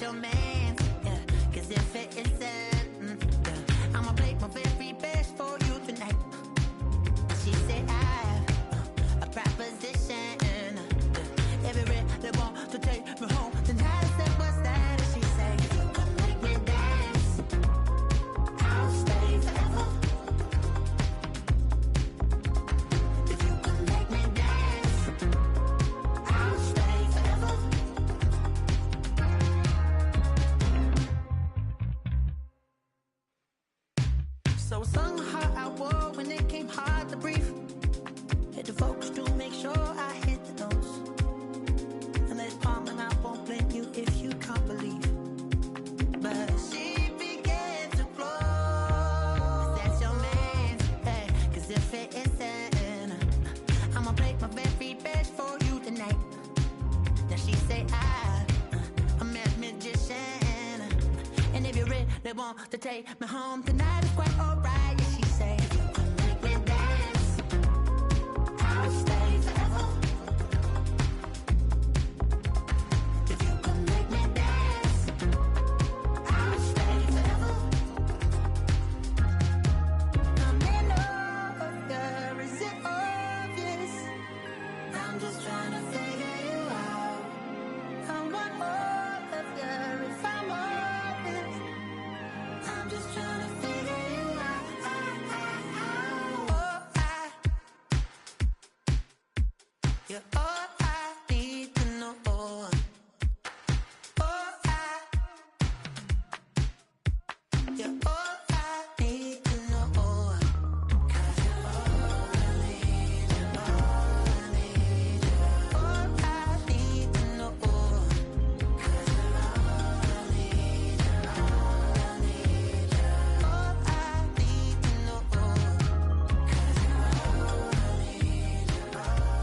your man? Yeah, 'cause if it isn't, yeah, I'ma play my very best for you tonight. She said I have a proposition. Yeah, if you really want to take me home, then I said, what's that? She said, if you can make me dance, I'll stay forever. If you can make me dance, I'll stay forever. So I sung how I wore when it came hard to breathe. Hit the folks to make sure I hit the notes. And there's palm and I won't blame you if you can't believe. But she began to flow. 'Cause that's your man, hey. 'Cause if it isn't, I'ma play my very best for you tonight. Now she say I'm a magician. And if you really want to take me home tonight, it's quite alright. Yeah, she say, if you can make me dance, I'll stay forever. If you can make me dance, I'll stay forever. I'm in love, is it obvious? I'm just trying to figure you out. I want all of you if I'm honest. I'm just trying to figure you out. You're all I need to know. You're all I need to know. 'Cause you're all I need, you're all I need, you're all I need to know. 'Cause you're all I need, you're all I need, you're all I need to know. 'Cause you're all I need, you're all I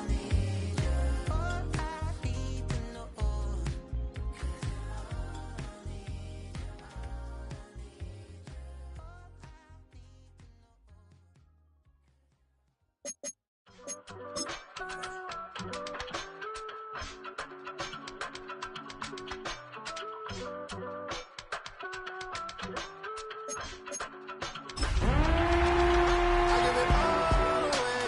need, you're all I need to know. 'Cause you're all I need, you're all I need, you're all I need. I give it all away.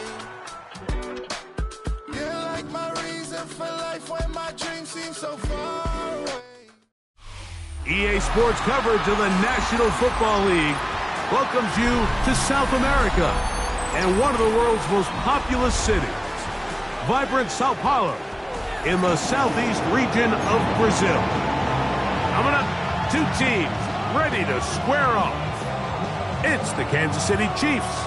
You're like my reason for life when my dreams seem so far away. EA Sports coverage of the National Football League welcomes you to South America and one of the world's most populous cities, vibrant Sao Paulo, in the southeast region of Brazil. Coming up, two teams ready to square off. It's the Kansas City Chiefs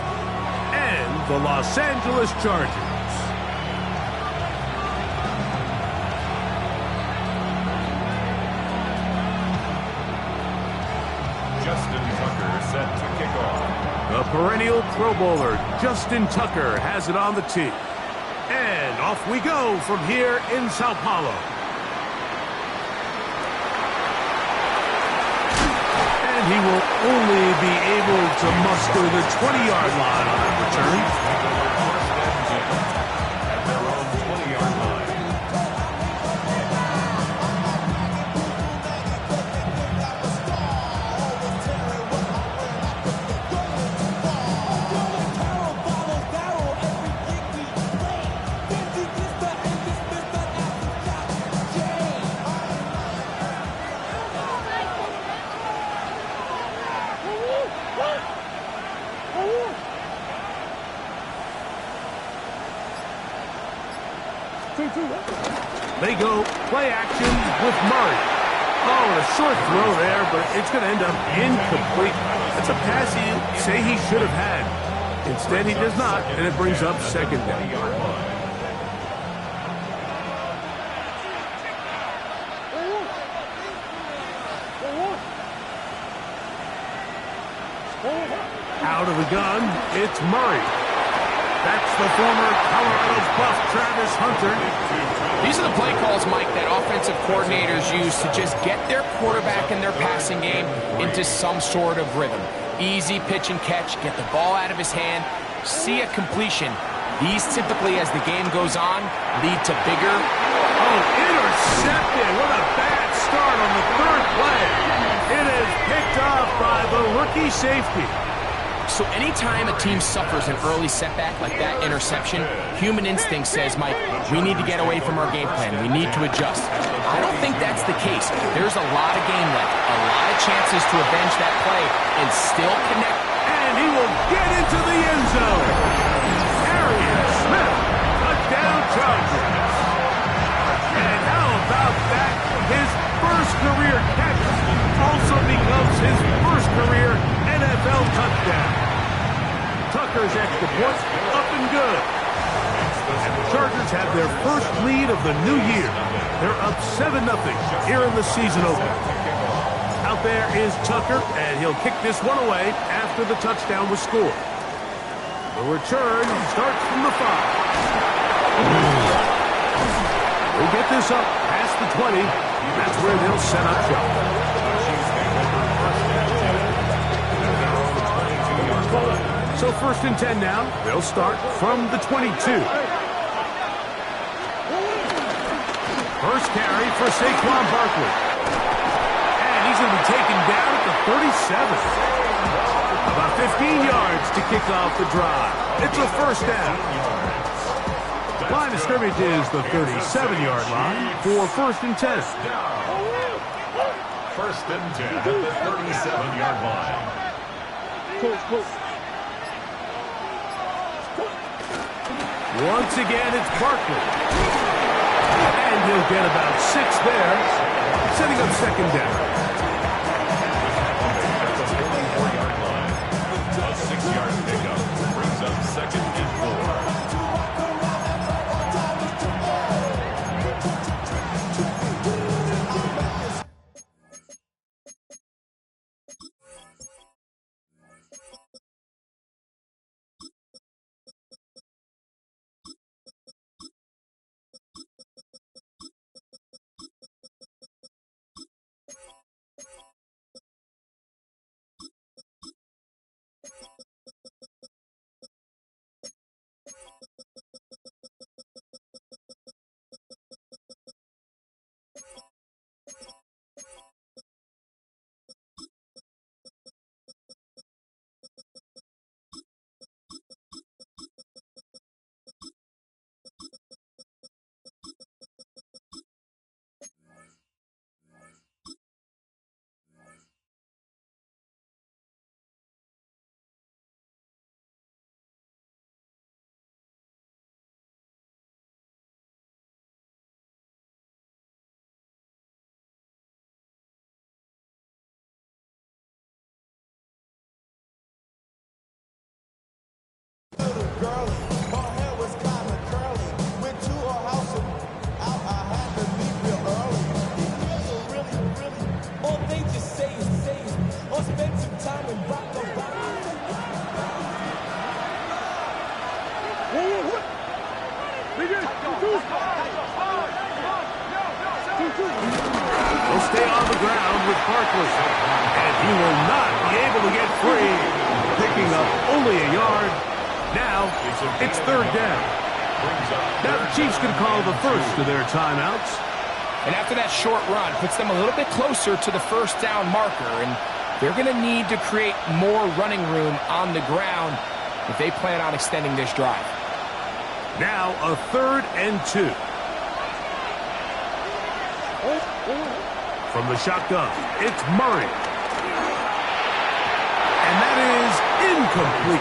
and the Los Angeles Chargers. Justin Tucker set to kick off. The perennial Pro Bowler, Justin Tucker, has it on the tee. And off we go from here in Sao Paulo. And he will only be able to muster the 20-yard line on that return. At their own 20-yard line. They go play action with Murray. Oh, a short throw there, but it's going to end up incomplete. That's a pass you say he should have had. Instead, he does not, and it brings up second down. Out of the gun, it's Murray. That's the former Colorado Buff, Travis Hunter. These are the play calls, Mike, that offensive coordinators use to just get their quarterback and their passing game into some sort of rhythm. Easy pitch and catch, get the ball out of his hand, see a completion. These typically, as the game goes on, lead to bigger. Oh, intercepted. What a bad start on the rookie safety. So anytime a team suffers an early setback like that interception, human instinct says, Mike, we need to get away from our game plan. We need to adjust. I don't think that's the case. There's a lot of game left, a lot of chances to avenge that play and still connect. And he will get into the end zone. Arian Smith, touchdown Chargers. And how about that? His first career catch also becomes his first career NFL touchdown. Tucker's extra point up and good. And the Chargers have their first lead of the new year. They're up 7-0 here in the season opener. Out there is Tucker, and he'll kick this one away after the touchdown was scored. The return starts from the 5. We'll get this up past the 20. That's where they'll set up shop. So 1st and 10 now. They'll start from the 22. First carry for Saquon Barkley. And he's going to be taken down at the 37. About 15 yards to kick off the drive. It's a first down. Line of scrimmage is the 37-yard line for 1st and 10. 1st and 10 at the 37-yard line. Once again, it's Barkley. And he'll get about 6 there, setting up 2nd down. A 6-yard pickup brings up 2nd and 4. Girl, her hair was kind of curly. Went to her house and out. I had to leave real early. These girls are really, all they just say is, or spend some time and rock the body. He'll stay on the ground with Barkley. And he will not be able to get free. Picking up only a yard. Now, it's 3rd down. Now the Chiefs can call the first of their timeouts. And after that short run, puts them a little bit closer to the 1st down marker. And they're going to need to create more running room on the ground if they plan on extending this drive. Now a 3rd and 2. From the shotgun, it's Murray. And that is incomplete.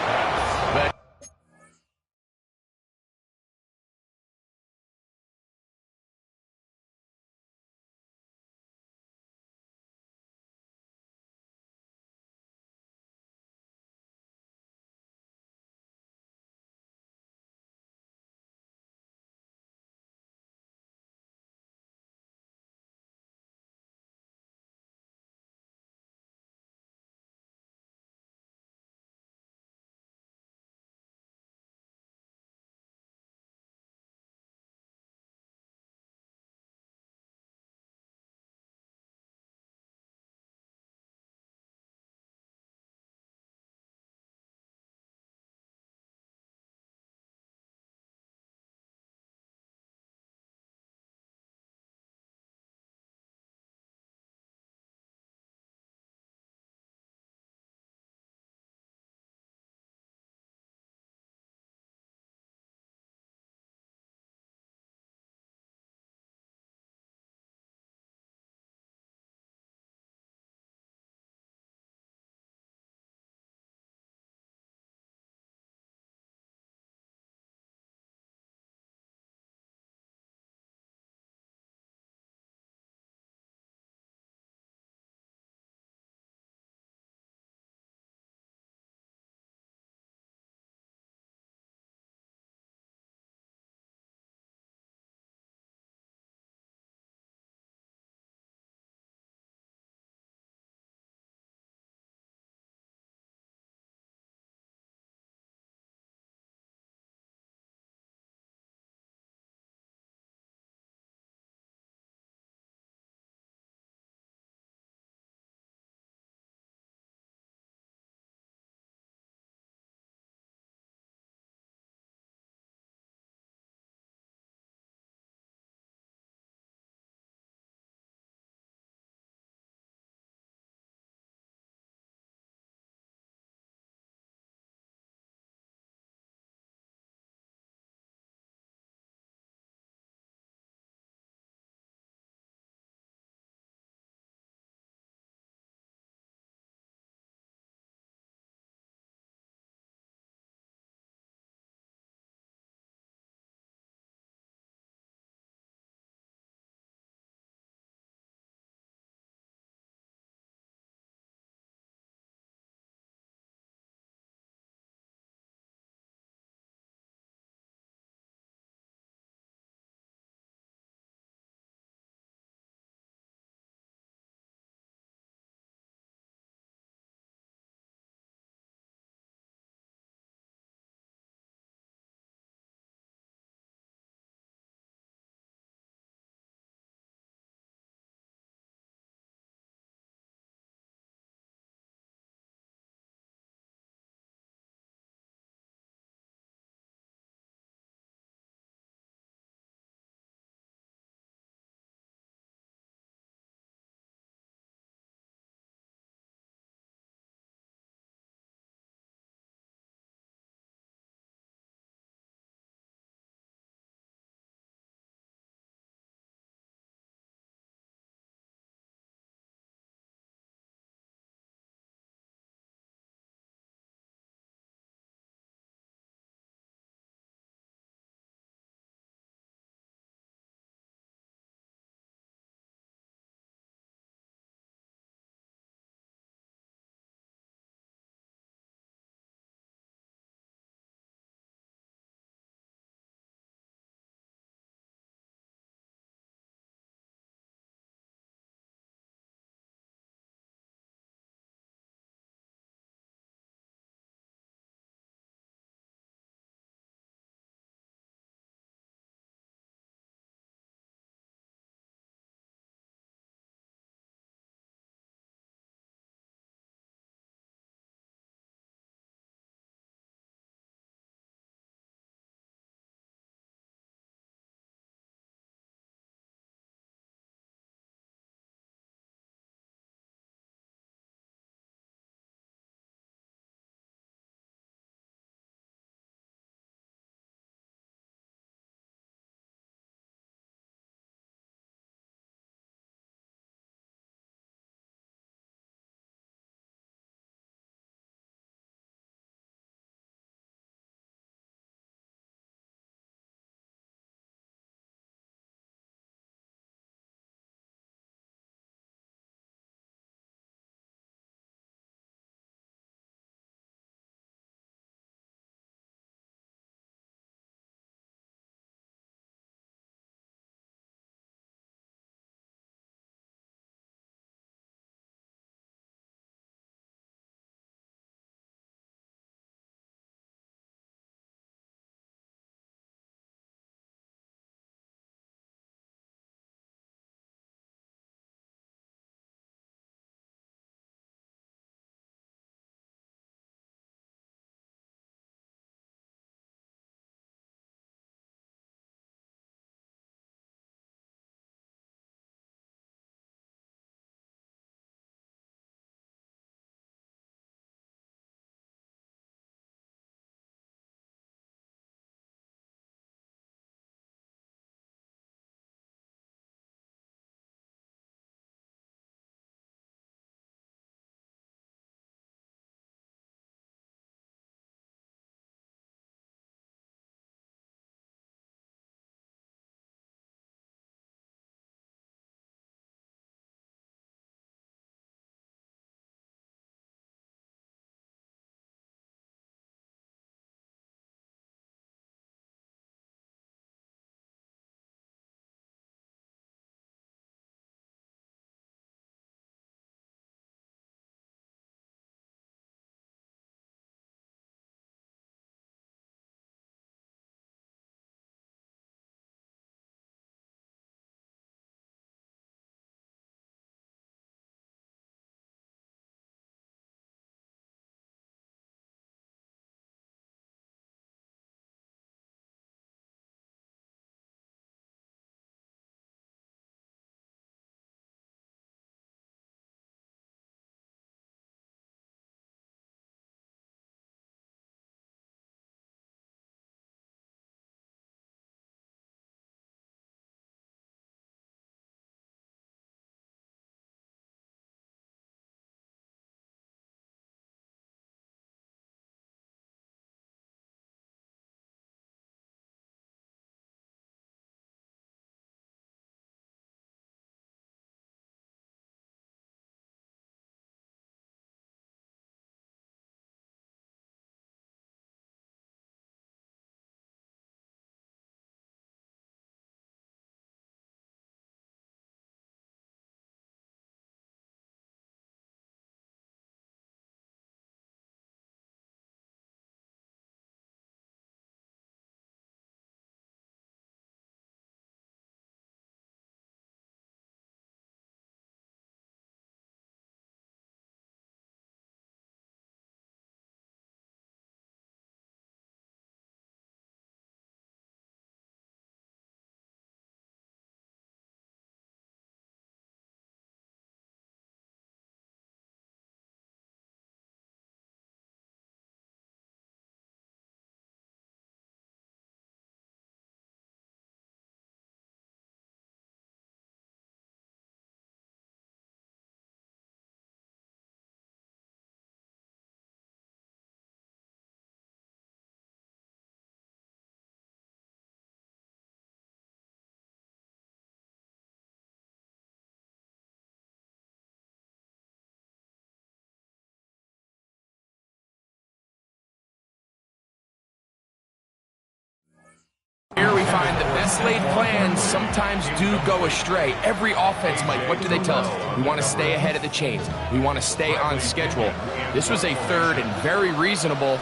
find the best laid plans sometimes do go astray. Every offense, Mike, what do they tell us? We want to stay ahead of the chains. We want to stay on schedule. This was a third and very reasonable.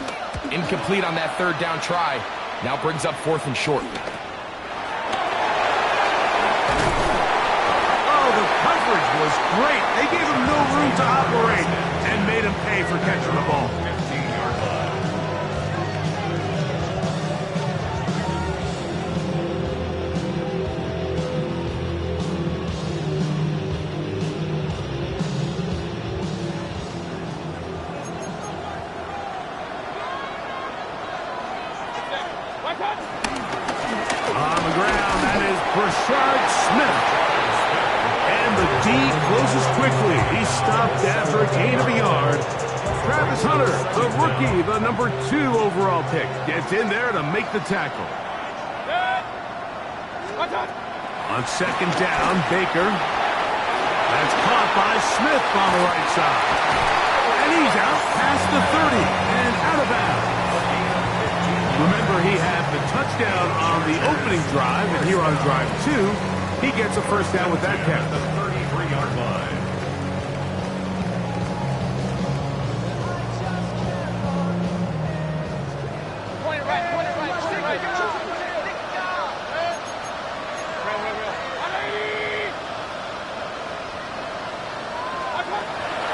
Incomplete on that third down try. Now brings up 4th and short. Oh, the coverage was great. They gave him no room to operate and made him pay for catching the ball. 15-yard line. On the ground, that is Brashard Smith. And the D closes quickly. He's stopped after a gain of a yard. Travis Hunter, the rookie, the number 2 overall pick, gets in there to make the tackle. On 2nd down, Baker. That's caught by Smith on the right side. And he's out past the 30 and out of bounds. Remember, he had the touchdown on the opening drive, and here on drive 2, he gets a first down with that catch. The 33-yard line.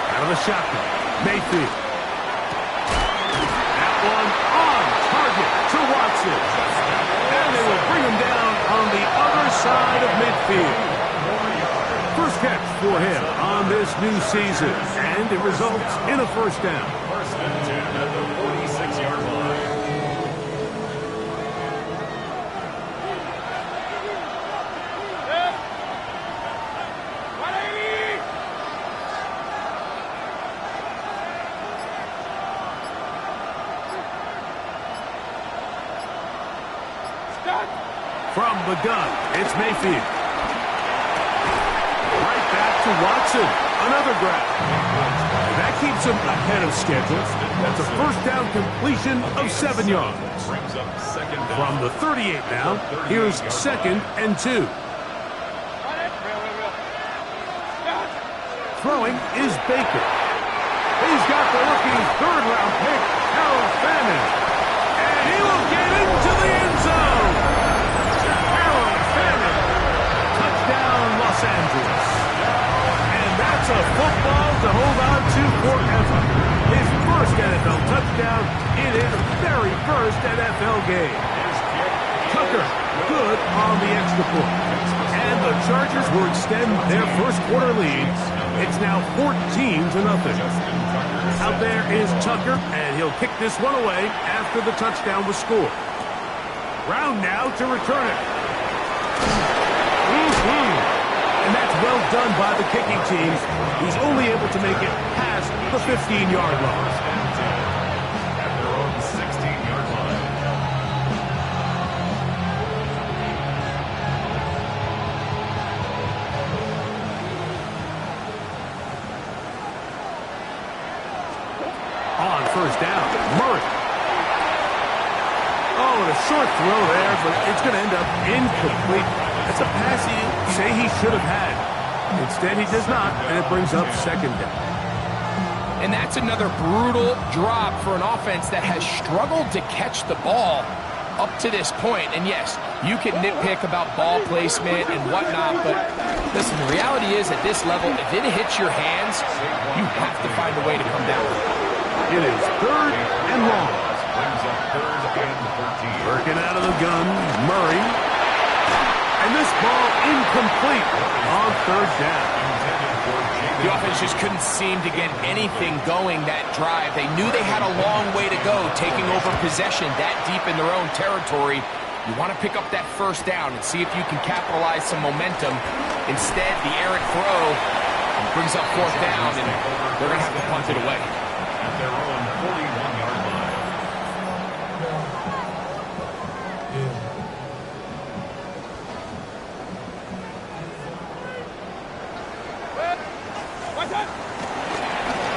Out of the shotgun, Mayfield. That one on target to Watson. And they will bring him down on the other side of midfield. First catch for him on this new season, and it results in a first down. First and 10 at the 46-yard line. From the gun, it's Mayfield. Right back to Watson. Another grab. And that keeps him ahead of schedule. That's a first down completion of 7 yards. Brings up 2nd down. From the 38 now, here's 2nd and 2. Throwing is Baker. He's got the rookie 3rd-round pick, Harold Fannin. And he will get into the end zone. Harold Fannin. Touchdown, Los Angeles. And that's a football to hold on to forever. His first NFL touchdown in his very first NFL game. Tucker, good on the extra point. And the Chargers will extend their first quarter lead. It's now 14-0. Out there is Tucker, and he'll kick this one away after the touchdown was scored. Brown now to return it. And that's well done by the kicking team. He's only able to make it past the 15-yard line. At their own 16-yard line. On first down, Murray. Oh, and a short throw there, but it's going to end up incomplete. That's a pass you say he should have had. Instead, he does not, and it brings up 2nd down. And that's another brutal drop for an offense that has struggled to catch the ball up to this point. And yes, you can nitpick about ball placement and whatnot, but listen, the reality is at this level, if it hits your hands, you have to find a way to come down. It is 3rd and long. Brings up 3rd and 13. Working out of the gun, Murray. And this ball incomplete on 3rd down. The offense just couldn't seem to get anything going that drive. They knew they had a long way to go, taking over possession that deep in their own territory. You want to pick up that first down and see if you can capitalize some momentum. Instead, the errant throw brings up 4th down, and they're going to have to punt it away. At their own 41-yard line.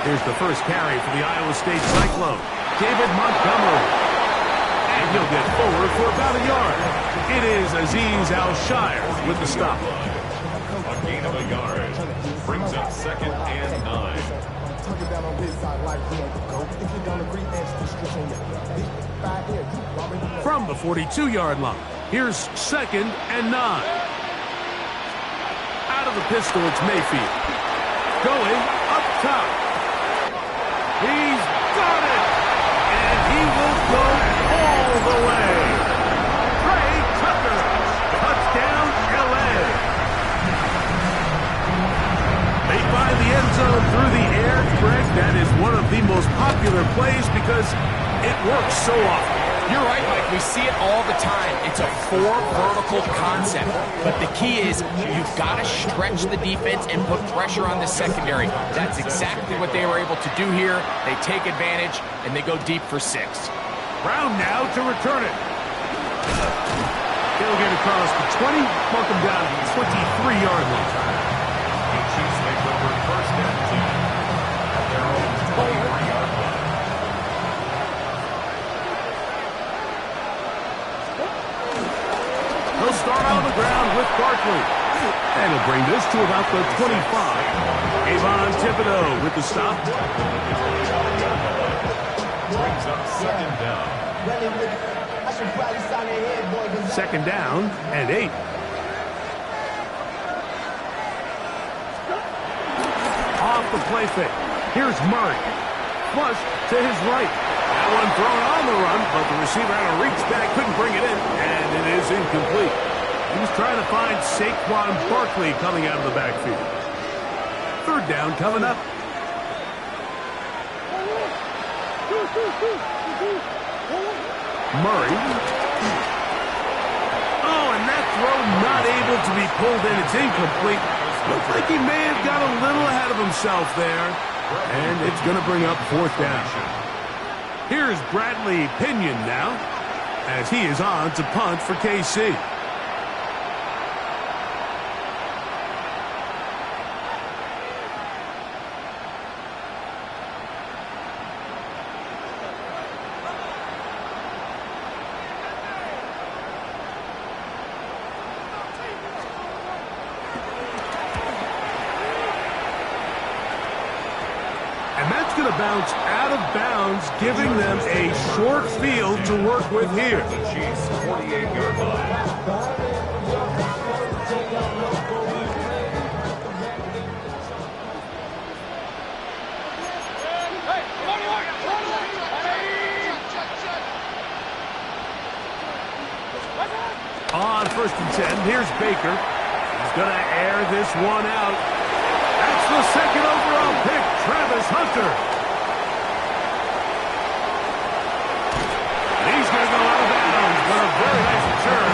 Here's the first carry for the Iowa State Cyclone. David Montgomery. And he'll get forward for about a yard. It is Azeez Al-Shire with the stop. A gain of a yard. Brings up 2nd and 9. From the 42-yard line, here's 2nd and 9. Out of the pistol, it's Mayfield. Going up top. He's got it! And he will go all the way. Trey Tucker, touchdown LA. They find the end zone through the air. Greg, that is one of the most popular plays because it works so often. You're right, Mike. We see it all the time. It's a 4 vertical concept. But the key is you've got to stretch the defense and put pressure on the secondary. That's exactly what they were able to do here. They take advantage, and they go deep for 6. Brown now to return it. He'll get across the 20, mark him down to the 23-yard line. The Chiefs make over 1st and 10 at their own 23-yard line. He'll start on the ground with Barkley. And he'll bring this to about the 25. Avon Thibodeau with the stop. Brings up 2nd down. 2nd down and 8. Off the play fake. Here's Murray. Flush to his right. That one thrown on the run, but the receiver had a reach back, couldn't bring it in, and it is incomplete. He was trying to find Saquon Barkley coming out of the backfield. 3rd down coming up. Murray. Oh, and that throw not able to be pulled in. It's incomplete. Looks like he may have got a little ahead of himself there. And it's going to bring up 4th down. Here's Bradley Pinion now, as he is on to punt for KC. And that's going to bounce out of bounds, giving them a short field to work with here. The Chiefs' 48-yard line. On 1st and 10, here's Baker. He's going to air this one out. That's the 2nd overall pick, Travis Hunter. And he's going to go out of bounds, but a very nice return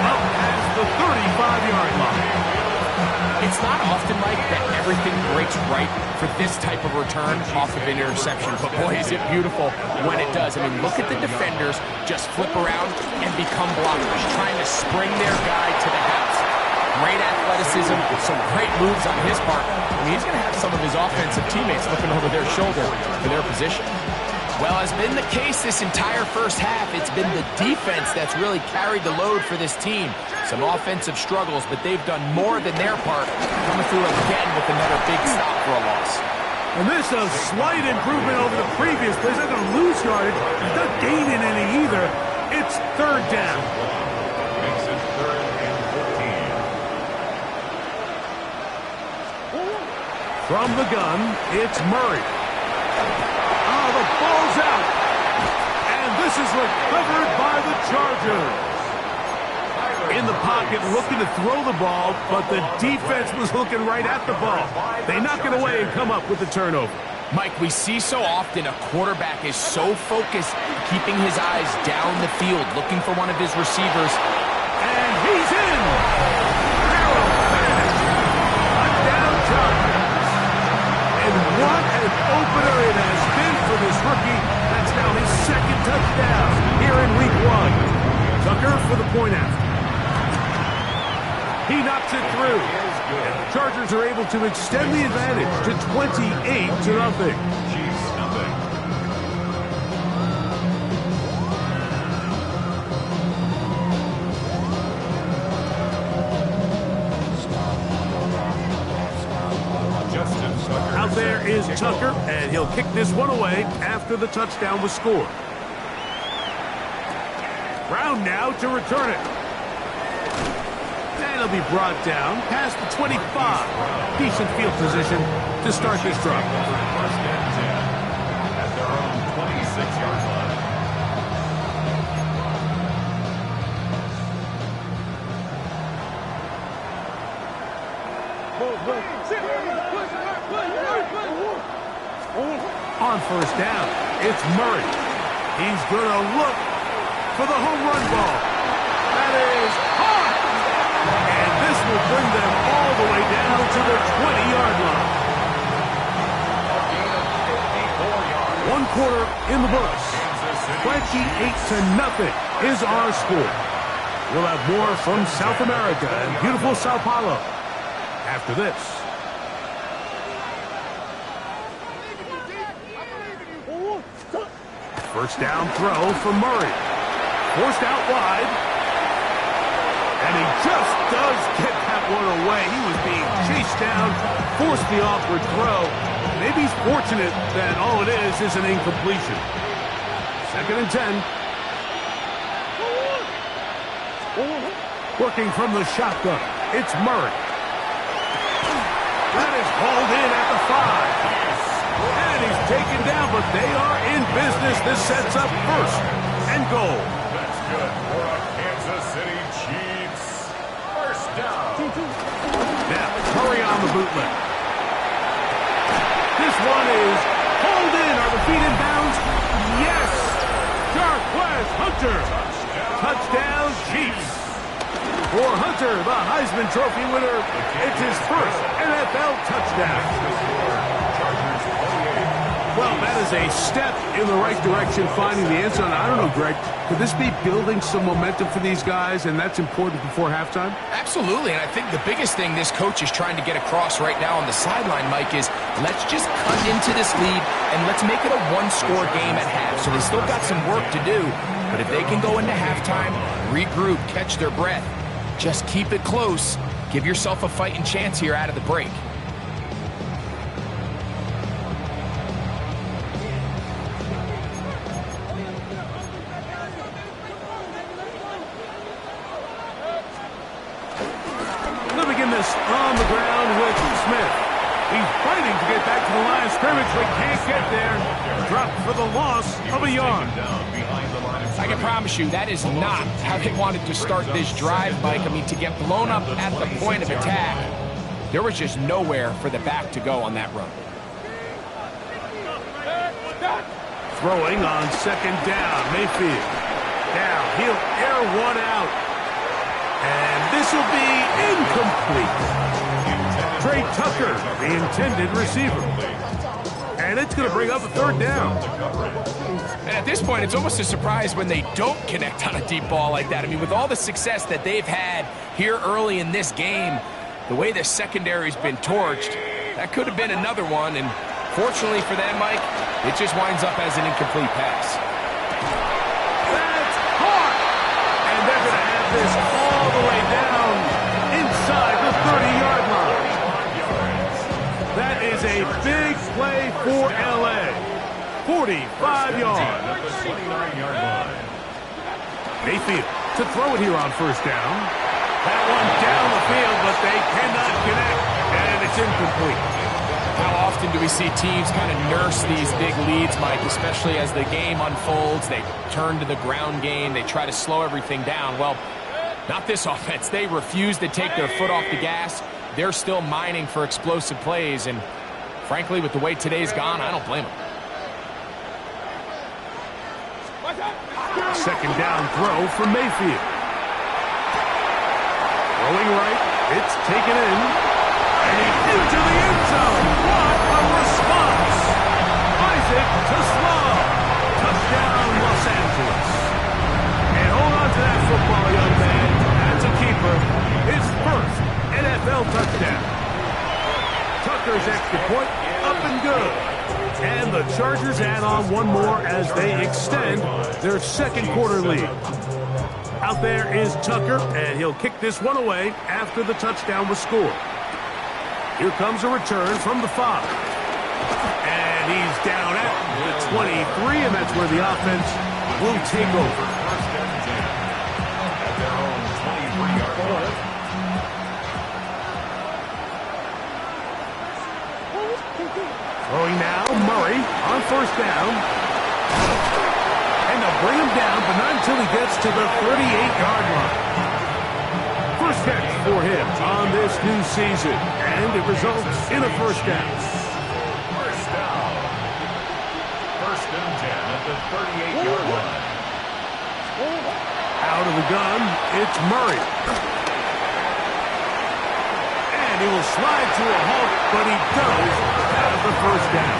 up past the 35-yard line. It's not often, Mike, that everything breaks right for this type of return off of an interception. But boy, is it beautiful when it does. I mean, look at the defenders just flip around and become blockers, trying to spring their guy to the house. Great athleticism, some great moves on his part. I mean, he's going to have some of his offensive teammates looking over their shoulder for their position. Well, as been the case this entire first half, it's been the defense that's really carried the load for this team. Some offensive struggles, but they've done more than their part, coming through again with another big stop for a loss. And this is a slight improvement over the previous play. He's not going to lose yardage. He's not gaining any either. It's 3rd down. Makes it 3rd and 14. From the gun, it's Murray. Oh, the ball's out. And this is recovered by the Chargers. In the pocket, looking to throw the ball, but the defense was looking right at the ball. They knock it away and come up with the turnover. Mike, we see so often a quarterback is so focused, keeping his eyes down the field, looking for one of his receivers. And he's in. Harold Finish. Touchdown Chargers. And what an opener it has been for this rookie. That's now his 2nd touchdown here in Week 1. Tucker for the point after. He knocks it through. And the Chargers are able to extend the advantage to 28-0. Chiefs nothing. Out there is Tucker, and he'll kick this one away after the touchdown was scored. Brown now to return it. And it'll be brought down past the 25. Decent field position to start this drive. First and 10 at their own 26-yard line. On first down, it's Murray. He's going to look for the home run ball. That is hot! And this will bring them all the way down to the 20-yard line. 1 quarter in the books. 28-0 is our score. We'll have more from South America and beautiful Sao Paulo after this. First down throw for Murray. Forced out wide. And he just does get that one away. He was being chased down, forced the awkward throw. Maybe he's fortunate that all it is an incompletion. 2nd and 10. Working from the shotgun, it's Murray. That is hauled in at the 5. And he's taken down, but they are in business. This sets up 1st and goal. That's good for our Kansas City Chiefs. First down. Now, hurry on the bootleg. This one is hauled in. Are the feet in bounds? Yes! Jarquez Hunter. Touchdown, Chiefs. For Hunter, the Heisman Trophy winner, it's his 1st NFL touchdown. Well, that is a step in the right direction, finding the end zone. I don't know, Greg, could this be building some momentum for these guys, and that's important before halftime? Absolutely, and I think the biggest thing this coach is trying to get across right now on the sideline, Mike, is let's just cut into this lead, and let's make it a one-score game at half. So they still got some work to do, but if they can go into halftime, regroup, catch their breath, just keep it close, give yourself a fighting chance here out of the break. On the ground with Smith. He's fighting to get back to the line of scrimmage, but can't get there. Dropped for the loss of a yard. I can promise you that is not how they wanted to start this drive, Mike. I mean, to get blown up at the point of attack, there was just nowhere for the back to go on that run. Throwing on 2nd down, Mayfield. Now he'll air one out. And this will be incomplete. Trey Tucker, the intended receiver. And it's going to bring up a 3rd down. And at this point, it's almost a surprise when they don't connect on a deep ball like that. I mean, with all the success that they've had here early in this game, the way the secondary's been torched, that could have been another one. And fortunately for them, Mike, it just winds up as an incomplete pass. That's caught! And they're going to have this all the way down inside the 30-yard line. That is a big play for L.A. 45 yards. Mayfield to throw it here on 1st down. That one down the field, but they cannot connect, and it's incomplete. How often do we see teams kind of nurse these big leads, Mike, especially as the game unfolds? They turn to the ground game. They try to slow everything down. Well, not this offense. They refuse to take their foot off the gas. They're still mining for explosive plays, and frankly, with the way today's gone, I don't blame them. 2nd down throw for Mayfield. Throwing right, it's taken in, and he's into the end zone. What a response! Isaac Toslow. Touchdown, Los Angeles. And hold on to that football, young man. That's a keeper. His 1st NFL touchdown. Tucker's extra point, up and good. And the Chargers add on one more as they extend their 2nd quarter lead. Out there is Tucker, and he'll kick this one away after the touchdown was scored. Here comes a return from the 5. And he's down at the 23, and that's where the offense will take over. First and 10 at their own 23-yard line. Throwing now, Murray on first down. And they'll bring him down, but not until he gets to the 38-yard line. First catch for him on this new season, and it results in a first down. First down. First and 10 at the 38-yard line. Out of the gun, it's Murray. And he will slide to a halt, but he does have the first down.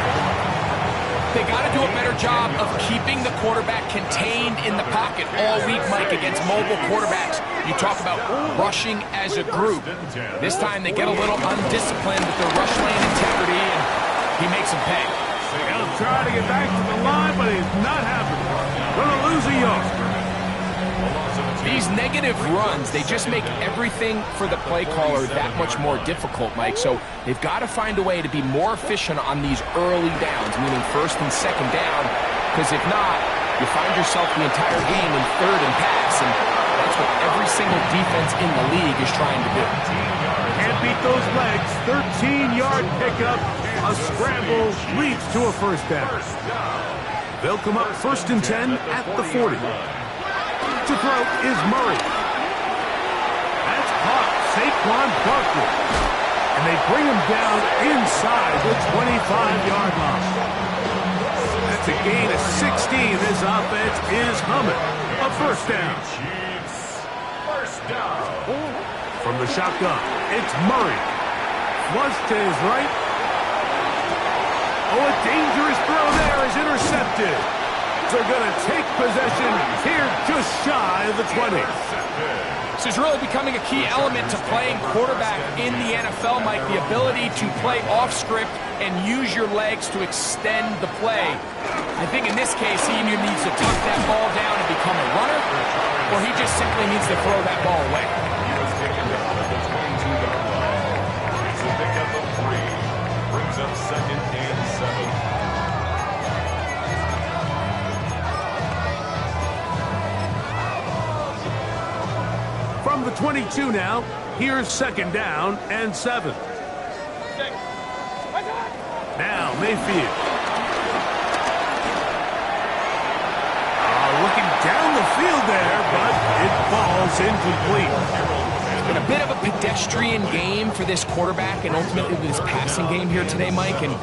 They got to do a better job of keeping the quarterback contained in the pocket all week, Mike, against mobile quarterbacks. You talk about rushing as a group. This time they get a little undisciplined with their rush lane integrity, and he makes them pay. He'll try to get back to the line, but he's not happening. Going to lose a yard. These negative runs, they just make everything for the play caller that much more difficult, Mike. So they've got to find a way to be more efficient on these early downs, meaning first and second down, because if not, you find yourself the entire game in third and pass, and that's what every single defense in the league is trying to do. Can't beat those legs. 13-yard pickup. A scramble leads to a first down. They'll come up first and 10 at the 40. To throw is Murray. That's caught. Saquon Barkley. And they bring him down inside the 25-yard line. That's a gain of 16. This offense is humming. A first down. First down. From the shotgun, it's Murray. Flush to his right. Oh, a dangerous throw there is intercepted. They're going to take possession here just shy of the 20. This is really becoming a key element to playing quarterback in the NFL, Mike, the ability to play off script and use your legs to extend the play. I think in this case, he either needs to tuck that ball down and become a runner, or he just simply needs to throw that ball away. He was taken down at the 22-yard line. It's a pickup of 3. Brings up second and 7. From the 22 now, here's second down and 7. Now Mayfield. Looking down the field there, but it falls incomplete. It's been a bit of a pedestrian game for this quarterback and ultimately this passing game here today, Mike. And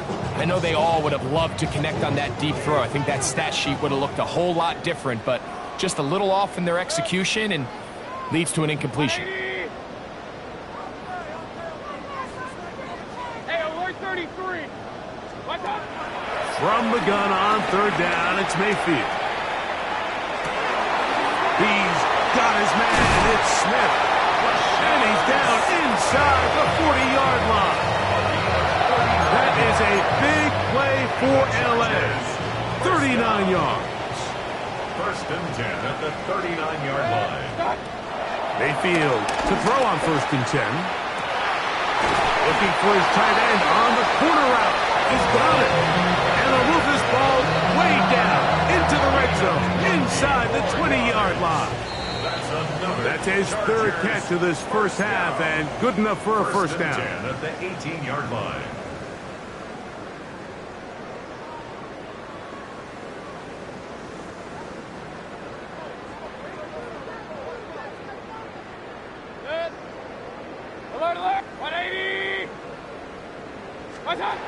I know they all would have loved to connect on that deep throw. I think that stat sheet would have looked a whole lot different, but just a little off in their execution and leads to an incompletion. Hey, alert 33. What's up? From the gun on third down, it's Mayfield. He's got his man, it's Smith. And he's down inside the 40-yard line. That is a big play for LA. 39 yards. First and 10 at the 39-yard line. Mayfield to throw on first and 10. Looking for his tight end on the corner route. He's got it. And they'll move this ball way down into the red zone, inside the 20-yard line. That's his third catch of this first half, and good enough for a first down. 10 at the 18-yard line. Alert, alert. 180. What's up?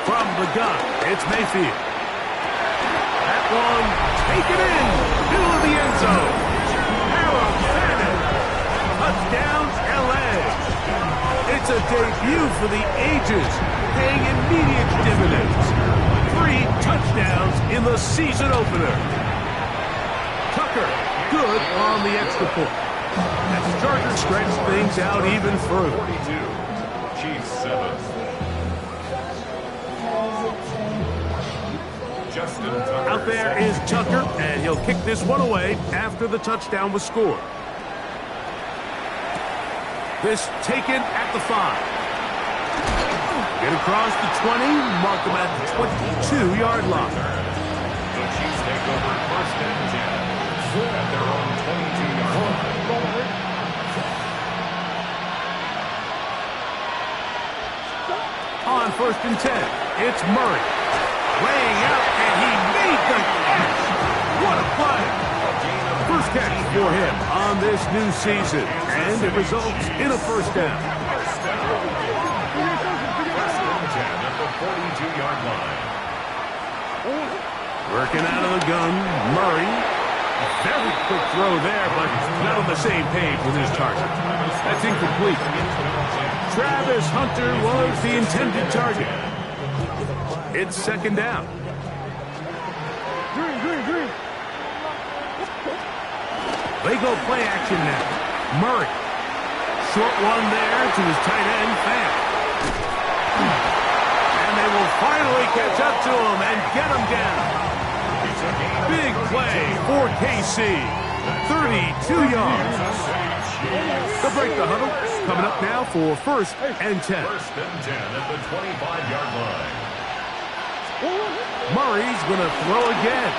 From the gun, it's Mayfield. That one, take it in, middle of the end zone. Harold Fannin, touchdown LA. It's a debut for the ages, paying immediate dividends. 3 touchdowns in the season opener. Tucker, good on the extra point. As the Chargers stretch things out even further. 42, Chiefs 7. Out there is Tucker, and he'll kick this one away after the touchdown was scored. This taken at the 5. Get across the 20, mark them at the 22-yard line. The Chiefs take over 1st and 10 at their own 22-yard line. On 1st and 10, it's Murray. Laying out, and he made the catch. What a play. First catch for him on this new season, and it results in a first down. 1st and 10 at the 42-yard line. Working out of the gun, Murray. Very quick throw there, but not on the same page with his target. That's incomplete. Travis Hunter was the intended target. It's second down. They go play action now. Murray. Short one there to his tight end, Fant. And they will finally catch up to him and get him down. Big play for KC. 32 yards. They'll break the huddle. Coming up now for 1st and 10. 1st and 10 at the 25-yard line. Murray's going to throw again.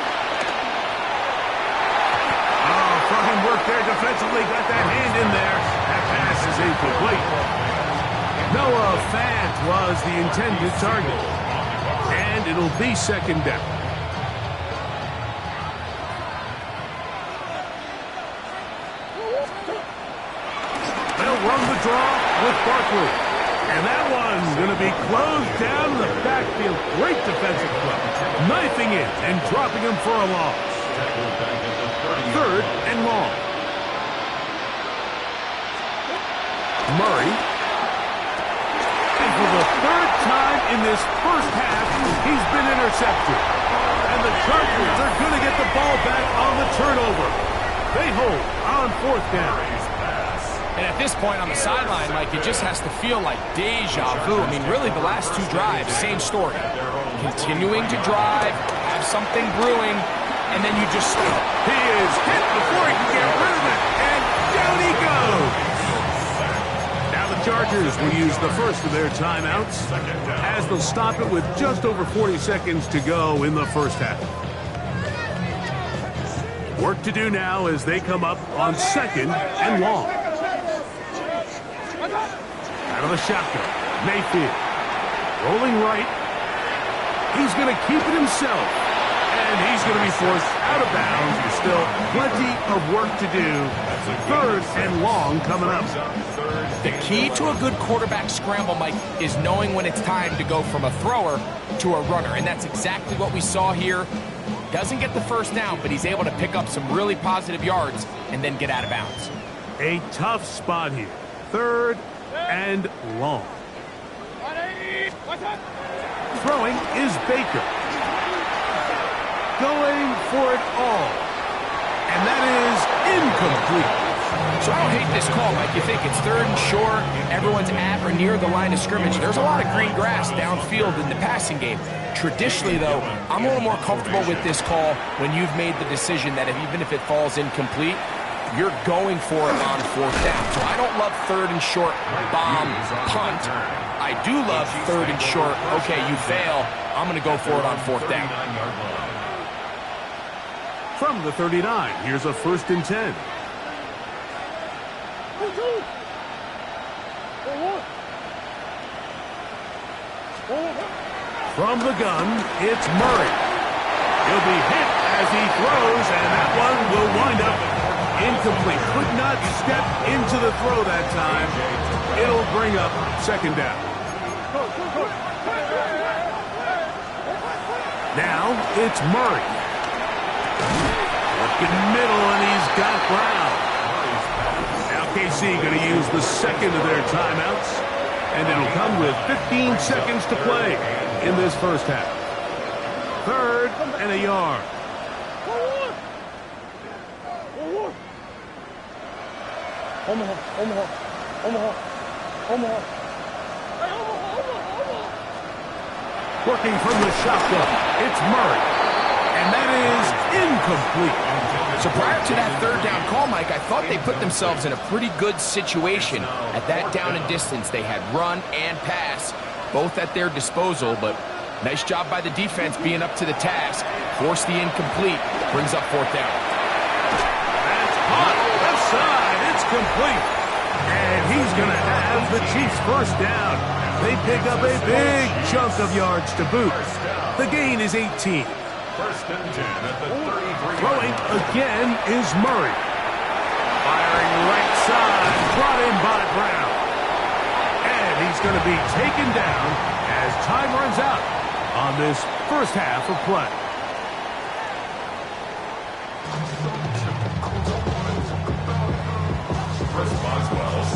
Oh, fine work there defensively. Got that hand in there. That pass is incomplete. Noah Fant was the intended target. And it'll be second down. They'll run the draw with Barkley. And that one's going to be closed down in the backfield. Great defensive play. Knifing in and dropping him for a loss. 3rd and long. Murray. And for the 3rd time in this first half, he's been intercepted. And the Chargers are going to get the ball back on the turnover. They hold on 4th down. And at this point on the sideline, Mike, it just has to feel like deja vu. I mean, really, the last 2 drives, same story. Continuing to drive, have something brewing, and then you just stop. He is hit before he can get rid of it, and down he goes. Now the Chargers will use the first of their timeouts as they'll stop it with just over 40 seconds to go in the first half. Work to do now as they come up on 2nd and long. Out of the shotgun, Mayfield. Rolling right. He's going to keep it himself. And he's going to be forced out of bounds. There's still plenty of work to do. 3rd and long coming up. The key to a good quarterback scramble, Mike, is knowing when it's time to go from a thrower to a runner. And that's exactly what we saw here. Doesn't get the first down, but he's able to pick up some really positive yards and then get out of bounds. A tough spot here. 3rd and long. Throwing is Baker. Going for it all. And that is incomplete. So I don't hate this call, Mike. You think it's 3rd and short, everyone's at or near the line of scrimmage. There's a lot of green grass downfield in the passing game. Traditionally, though, I'm a little more comfortable with this call when you've made the decision that even if it falls incomplete, you're going for it on 4th down. So I don't love 3rd and short, bomb, punt. I do love 3rd and short, okay, you fail, I'm going to go for it on 4th down. From the 39, here's a 1st and 10. From the gun, it's Murray. He'll be hit as he throws, and that one will wind up incomplete. Could not step into the throw that time. It'll bring up 2nd down. Now it's Murray. Working middle, and he's got Brown. Now KC going to use the 2nd of their timeouts, and it'll come with 15 seconds to play in this first half. 3rd and a yard. Working from the shotgun, it's Murray. And that is incomplete. So prior to that 3rd down call, Mike, I thought they put themselves in a pretty good situation. At that down and distance, they had run and pass. both at their disposal, but nice job by the defense being up to the task. Force the incomplete, brings up fourth down. That's caught, left side, it's complete. And he's going to have the Chiefs first down. They pick up a big chunk of yards to boot. The gain is 18. First and 10 at the 33. Throwing again is Murray. Firing right side, brought in by Brown. And he's going to be taken down as time runs out on this first half of play.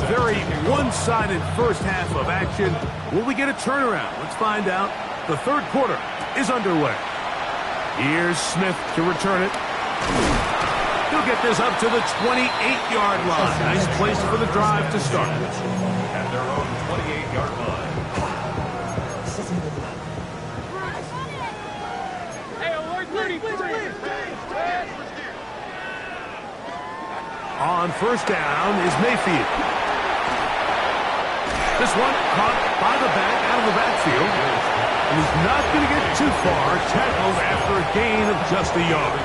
Very one-sided first half of action. Will we get a turnaround? Let's find out. The third quarter is underway. Here's Smith to return it. He'll get this up to the 28-yard line. Nice place for the drive to start. At their own 28-yard line. Hey, alert 33. On first down is Mayfield. This one caught by the back out of the backfield. And he's not going to get too far. Tackled after a gain of just a yard.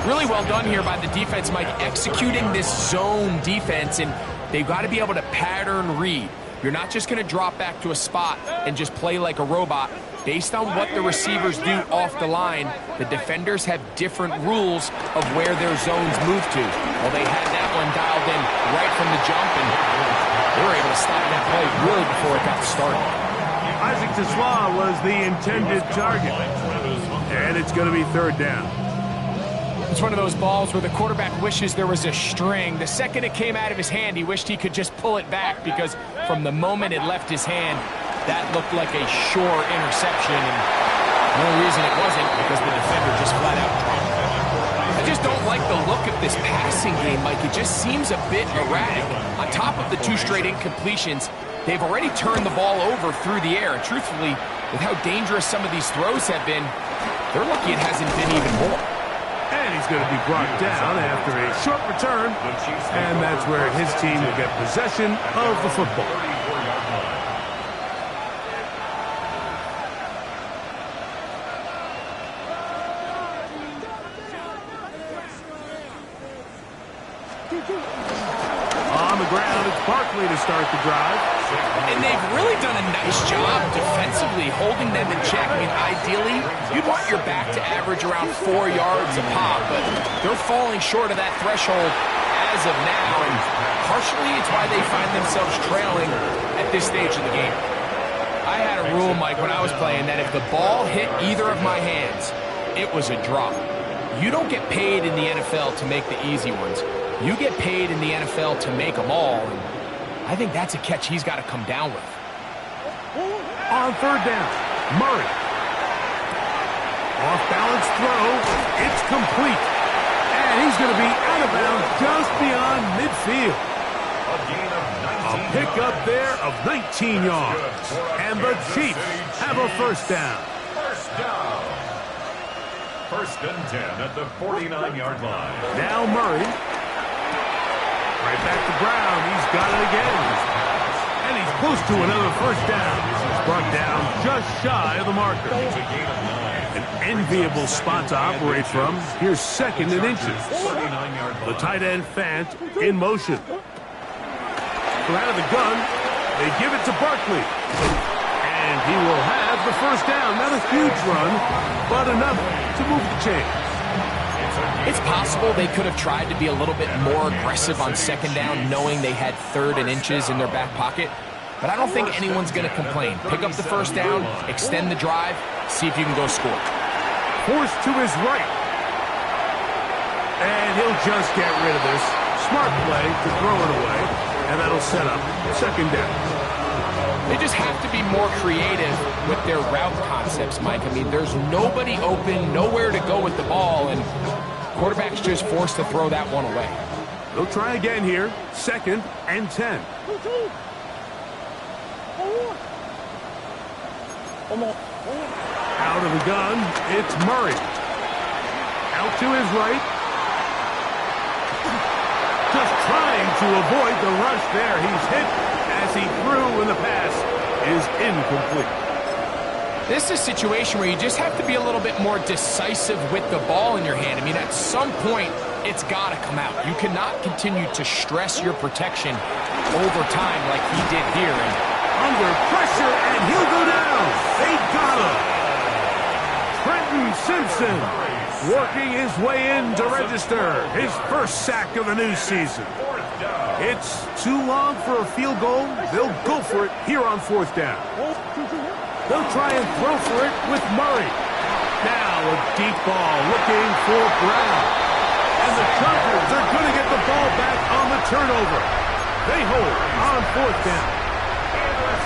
Really well done here by the defense, Mike, executing this zone defense, and they've got to be able to pattern read. You're not just going to drop back to a spot and just play like a robot. Based on what the receivers do off the line, the defenders have different rules of where their zones move to. Well, they had that one dialed in right from the jump, and they were able to stop that play really before it got started. Isaac Tisla was the intended target. And it's going to be third down. It's one of those balls where the quarterback wishes there was a string. The second it came out of his hand, he wished he could just pull it back, because from the moment it left his hand, that looked like a sure interception. And the only reason it wasn't because the defender just flat out dropped it. I just don't like the look of this passing game, Mike. It just seems a bit erratic. On top of the 2 straight incompletions, they've already turned the ball over through the air. And truthfully, with how dangerous some of these throws have been, they're lucky it hasn't been even more. And he's going to be brought down after a short return. And that's where his team will get possession of the football. On the ground, it's Barkley to start the drive. And they've really done a nice job defensively holding them in check. I mean, ideally, you'd want your back to average around 4 yards a pop, but they're falling short of that threshold as of now, and partially it's why they find themselves trailing at this stage of the game. I had a rule, Mike, when I was playing, that if the ball hit either of my hands, it was a drop. You don't get paid in the NFL to make the easy ones. You get paid in the NFL to make them all, and I think that's a catch he's got to come down with. On third down, Murray. Off-balance throw. It's complete. And he's going to be out of bounds just beyond midfield. A gain of 19 A pickup there of 19 yards. And the Chiefs have a first down. First down. First and 10 at the 49-yard line. Now Murray. Right back to Brown. He's got it again. And he's close to another first down. He's brought down just shy of the marker. An enviable spot to operate from. Here's second and inches. The tight end Fant in motion. So out of the gun, they give it to Barkley. And he will have the first down. Not a huge run, but enough to move the chains. It's possible they could have tried to be a little bit more aggressive on second down, knowing they had third and inches in their back pocket. But I don't think anyone's going to complain. Pick up the first down, extend the drive, see if you can go score. Forced to his right. And he'll just get rid of this. Smart play to throw it away. And that'll set up second down. They just have to be more creative with their route concepts, Mike. I mean, there's nobody open, nowhere to go with the ball, and quarterback's just forced to throw that one away. They'll try again here. Second and 10. Out of the gun, it's Murray. Out to his right. Just trying to avoid the rush there. He's hit as he threw, and the pass is incomplete. This is a situation where you just have to be a little bit more decisive with the ball in your hand. I mean, at some point, it's got to come out. You cannot continue to stress your protection over time like he did here. And under pressure, and he'll go down. They got him. Trenton Simpson working his way in to register his first sack of the new season. It's too long for a field goal. They'll go for it here on 4th down. They'll try and throw for it with Murray. Now a deep ball looking for Brown. And the Chargers are going to get the ball back on the turnover. They hold on 4th down.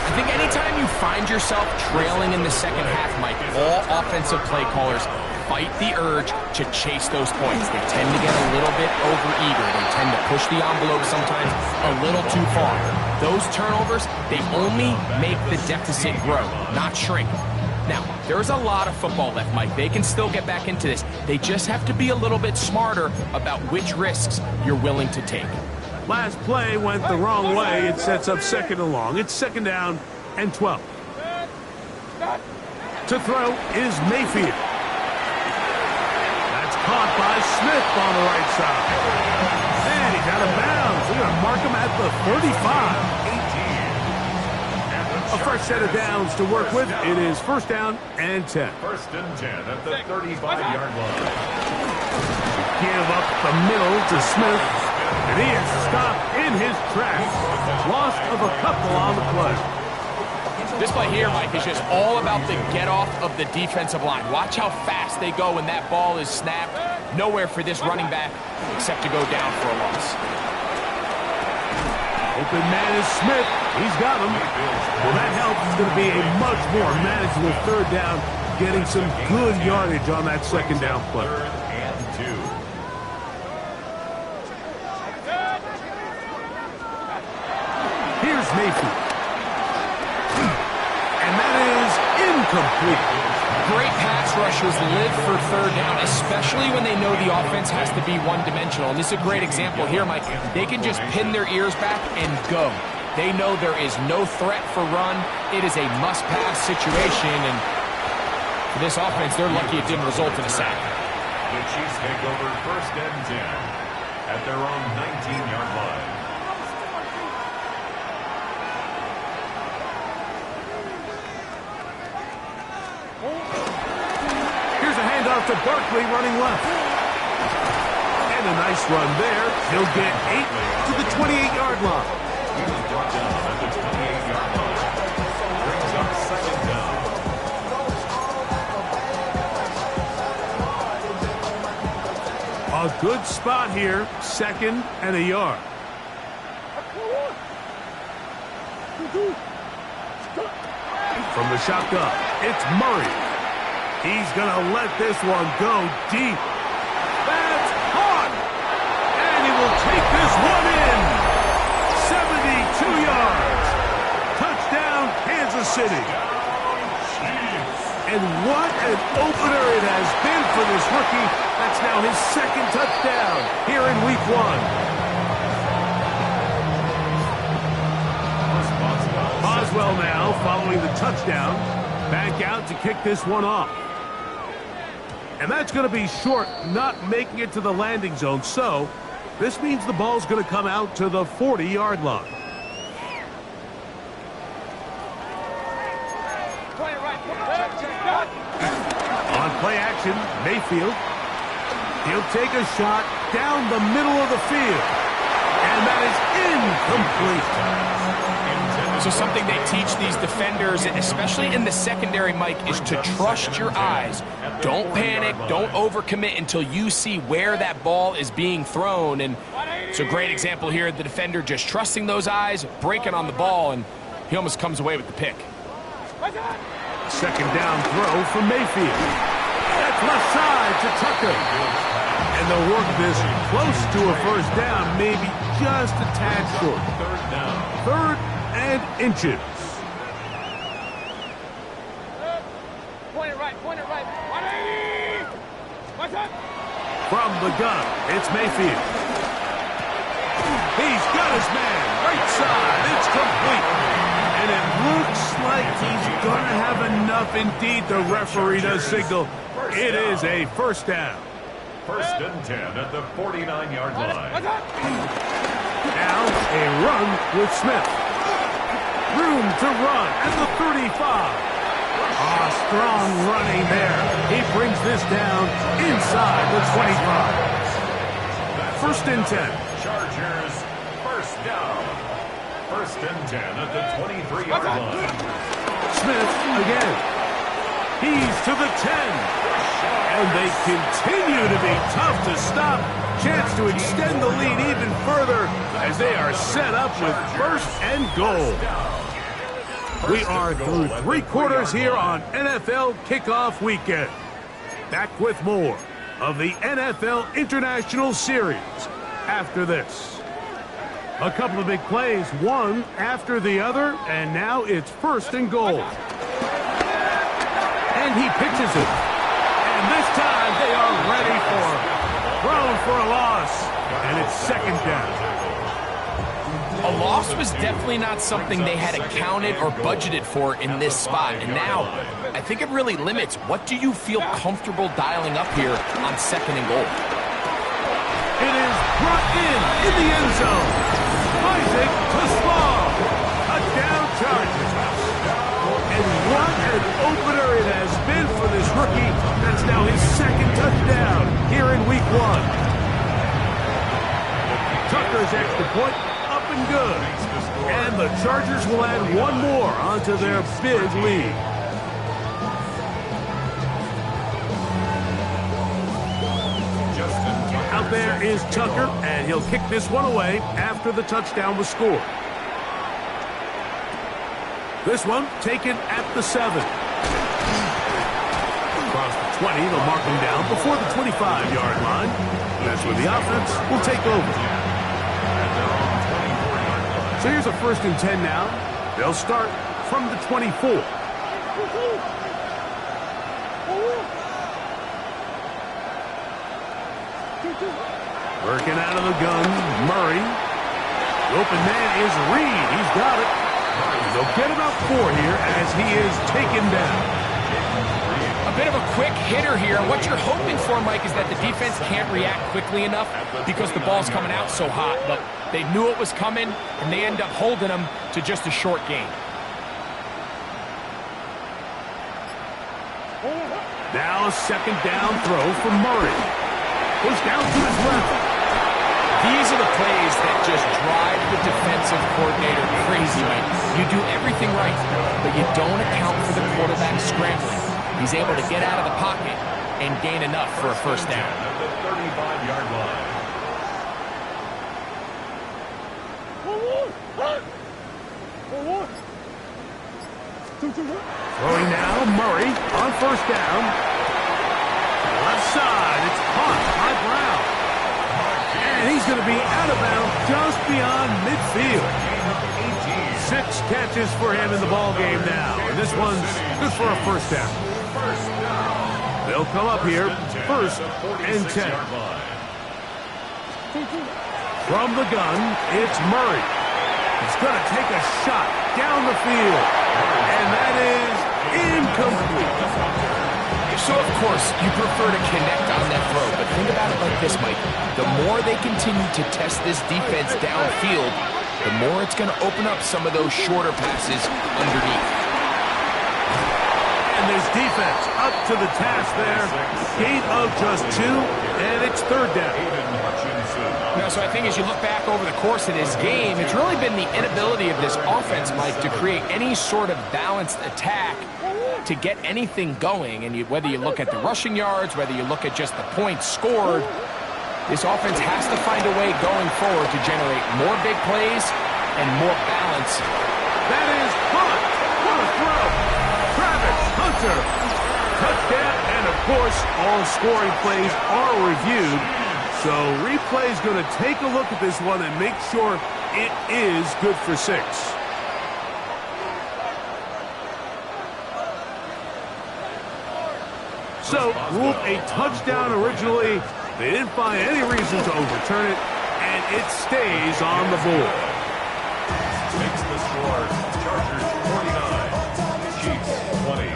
I think anytime you find yourself trailing in the second half, Mike, all offensive play callers fight the urge to chase those points. They tend to get a little bit overeager. They tend to push the envelope sometimes a little too far. Those turnovers, they only make the deficit grow, not shrink. Now, there's a lot of football left, Mike. They can still get back into this. They just have to be a little bit smarter about which risks you're willing to take. Last play went the wrong way. It sets up 2nd and long. It's 2nd down and 12. To throw is Mayfield. That's caught by Smith on the right side. And he's out of bounds. They're going to mark him at the 35. A fresh set of downs to work with. It is 1st down and 10. 1st and 10 at the 35-yard line. Give up the middle to Smith. And he is stopped in his tracks. Loss of a couple on the play. This play here, Mike, is just all about the get-off of the defensive line. Watch how fast they go when that ball is snapped. Nowhere for this running back except to go down for a loss. Open man is Smith. He's got him. Well, that helps. It's going to be a much more manageable 3rd down, getting some good yardage on that 2nd down play. 3rd and 2. Here's Mayfield. And that is incomplete. Great pass rushers live for 3rd down, especially when they know the offense has to be one-dimensional. And this is a great example here, Mike. They can just pin their ears back and go. They know there is no threat for run. It is a must-pass situation. And for this offense, they're lucky it didn't result in a sack. The Chiefs take over 1st and 10 at their own 19-yard line. Handoff to Barkley running left. And a nice run there. He'll get 8 to the 28-yard line. He was brought down at the 28-yard line. Brings up 2nd down. A good spot here. 2nd and a yard. From the shotgun, it's Murray. He's going to let this one go deep. That's caught. And he will take this one in. 72 yards. Touchdown, Kansas City. And what an opener it has been for this rookie. That's now his 2nd touchdown here in Week 1. Boswell now following the touchdown. Back out to kick this one off. And that's going to be short, not making it to the landing zone. So this means the ball's going to come out to the 40-yard line. On play action, Mayfield. He'll take a shot down the middle of the field. And that is incomplete. So something they teach these defenders, especially in the secondary, Mike, is to trust your eyes. Don't panic. Don't overcommit until you see where that ball is being thrown. And it's a great example here. The defender just trusting those eyes, breaking on the ball, and he almost comes away with the pick. 2nd down throw for Mayfield. That's left side to Tucker. And they'll work this close to a 1st down, maybe just a tad short. 3rd down. 3rd and inches. Point it right. 180. From the gun, it's Mayfield. He's got his man. Right side. It's complete. And it looks like enough indeed. The referee does signal it is a first down. First and 10 at the 49-yard line. Now a run with Smith. Room to run at the 35. Strong running there. He brings this down inside the 25. First and 10. Chargers, first down. First and 10 at the 23-yard line. Smith again. He's to the 10. And they continue to be tough to stop. Chance to extend the lead even further as they are set up with first and goal. We are through 3 quarters here on NFL Kickoff Weekend. Back with more of the NFL International Series after this. A couple of big plays, one after the other, and now it's first and goal. And he pitches it. And this time they are ready for it. Thrown for a loss, and it's second down. A loss was definitely not something they had accounted or budgeted for in this spot. And now, I think it really limits what do you feel comfortable dialing up here on second and goal. It is brought in the end zone. Isaac Tosmal. Touchdown Chargers. And what an opener it has been for this rookie. That's now his second touchdown here in week 1. Tucker's extra point. And good. And the Chargers will add one more onto their big lead. Out there is Tucker, and he'll kick this one away after the touchdown was scored. This one taken at the 7. Across the 20, they'll mark him down before the 25-yard line. That's where the offense will take over. So here's a first and 10 now. They'll start from the 24. Working out of the gun, Murray. The open man is Reed. He's got it. They'll get about 4 here as he is taken down. A bit of a quick hitter here. What you're hoping for, Mike, is that the defense can't react quickly enough because the ball's coming out so hot. But they knew it was coming, and they end up holding them to just a short gain. Now a second down throw from Murray. Goes down to his left. These are the plays that just drive the defensive coordinator crazy, Mike. You do everything right, but you don't account for the quarterback scrambling. He's able to get out of the pocket and gain enough for a first down. At the 35-yard line. Throwing now, Murray on first down. Left side, it's caught by Brown. And he's going to be out of bounds just beyond midfield. 6 catches for him in the ball game now. And this one's good for a first down. They'll come up here, first and 10. From the gun, it's Murray. He's going to take a shot down the field. And that is incomplete. So, of course, you prefer to connect on that throw. But think about it like this, Mike. The more they continue to test this defense downfield, the more it's going to open up some of those shorter passes underneath. And this defense up to the task there. Gain of just 2, and it's third down. Now, so I think as you look back over the course of this game, it's really been the inability of this offense, Mike, to create any sort of balanced attack to get anything going. And whether you look at the rushing yards, whether you look at just the points scored, this offense has to find a way going forward to generate more big plays and more balance. That is Hunt. What a throw. Travis Hunter. Touchdown. And, of course, all scoring plays are reviewed. So replay's going to take a look at this one and make sure it is good for 6. So, ruled a touchdown originally. They didn't find any reason to overturn it, and it stays on the board. Makes the score Chargers 49, Chiefs 20.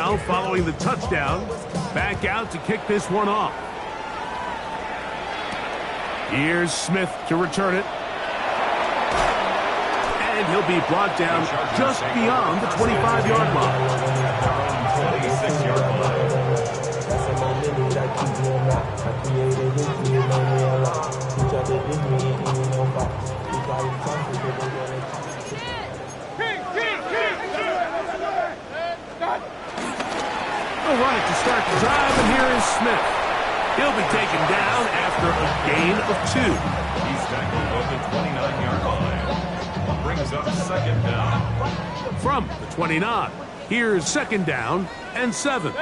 now, following the touchdown, back out to kick this one off. Here's Smith to return it. And he'll be brought down just beyond the 25-yard line. 26-yard line. They'll run it to start the drive, and here is Smith. He'll be taken down after a gain of 2. He's tackled on the 29-yard line. Brings up second down. From the 29, here's second down and 7.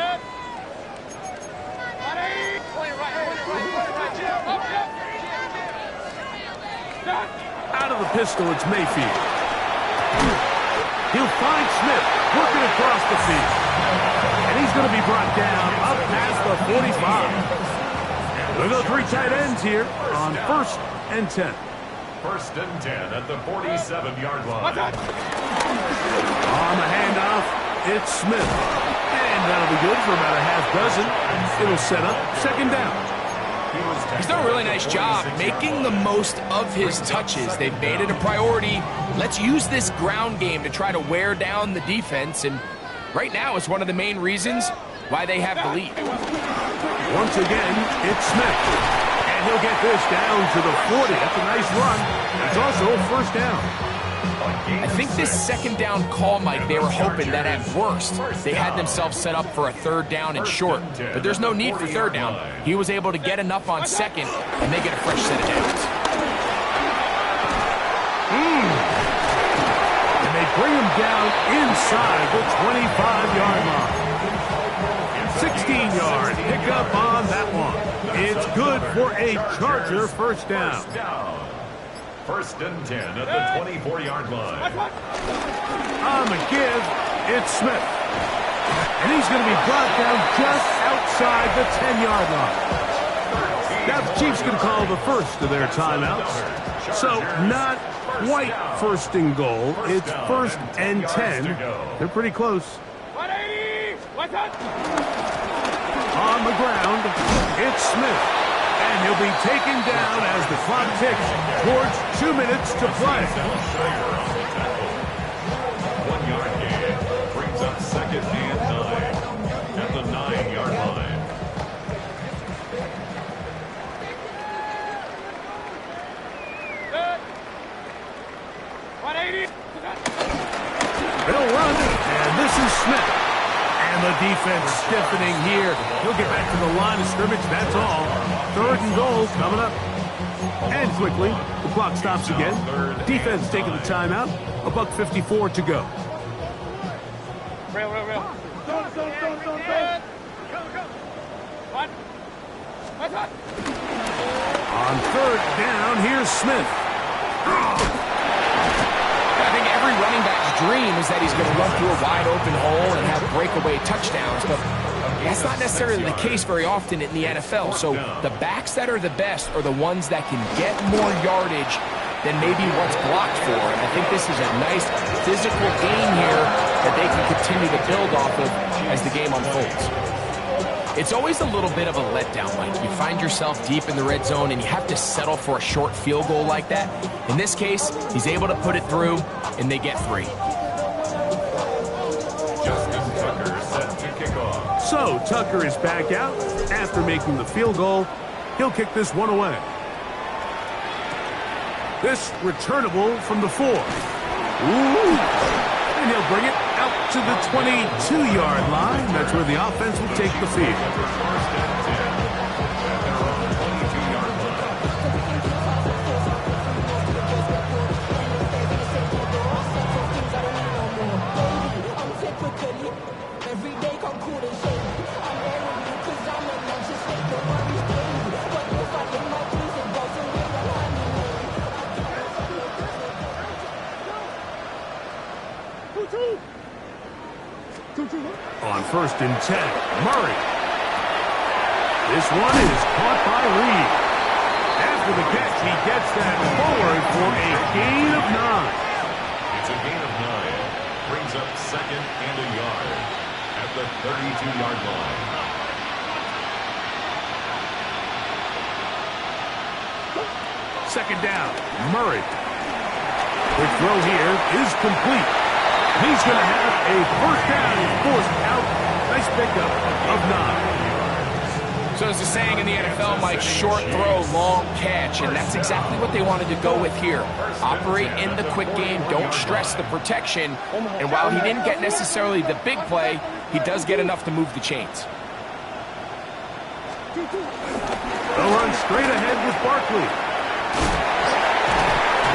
Out of the pistol, it's Mayfield. He'll find Smith working across the field. And he's going to be brought down up past the 45. We'll go 3 tight ends here on 1st and 10. 1st and 10 at the 47-yard line. On the handoff, it's Smith. And that'll be good for about a half dozen. It'll set up second down. He's done a really nice job making the most of his touches. They've made it a priority. Let's use this ground game to try to wear down the defense. And right now it's one of the main reasons why they have the lead. Once again, it's Smith. And he'll get this down to the 40. That's a nice run. It's also a first down. I think this second down call, Mike, they were hoping that at worst they had themselves set up for a 3rd down and short. But there's no need for 3rd down. He was able to get enough on 2nd, and they get a fresh set of downs. And they bring him down inside the 25-yard line. 16-yard pickup on that one. It's good for a Charger first down. 1st and 10 at the 24-yard line. On the give, it's Smith. And he's going to be brought down just outside the 10-yard line. Now the Chiefs can call the first of their timeouts. So not quite 1st and goal. It's 1st and 10. They're pretty close. 180! What's up? On the ground, it's Smith. And he'll be taken down as the clock ticks towards 2 minutes to play. 1-yard gain brings up 2nd and 9 at the 9-yard line. Good. 180! They'll run, and this is Smith. And the defense stiffening here. He'll get back to the line of scrimmage, that's all. 3rd and goal coming up. And quickly, the clock stops again. Defense taking the timeout. $1:54 to go. Real. Don't. What? What's up? On 3rd down, here's Smith. I think every running back's dream is that he's going to run through a wide open hole and have breakaway touchdowns, but that's not necessarily the case very often in the NFL. So the backs that are the best are the ones that can get more yardage than maybe what's blocked for. And I think this is a nice physical gain here that they can continue to build off of as the game unfolds. It's always a little bit of a letdown, Mike. You find yourself deep in the red zone and you have to settle for a short field goal like that. In this case, he's able to put it through, and they get 3. Justin Tucker set to kick off. So Tucker is back out after making the field goal. He'll kick this one away. This returnable from the 4. Ooh! And he'll bring it out to the 22-yard line. That's where the offense will take the field. 1st and 10 at their own 22-yard line. On 1st and 10, Murray. This one is caught by Reed. After the catch, he gets that forward for a gain of 9. It's a gain of 9. Brings up 2nd and a yard. at the 32-yard line. Second down, Murray. Quick throw here is complete. He's going to have a first down. He's forced out. Nice pickup of 9. So as the saying in the NFL, Mike, short throw, long catch, and that's exactly what they wanted to go with here. Operate in the quick game, don't stress the protection, and while he didn't get necessarily the big play, he does get enough to move the chains. They'll run straight ahead with Barkley.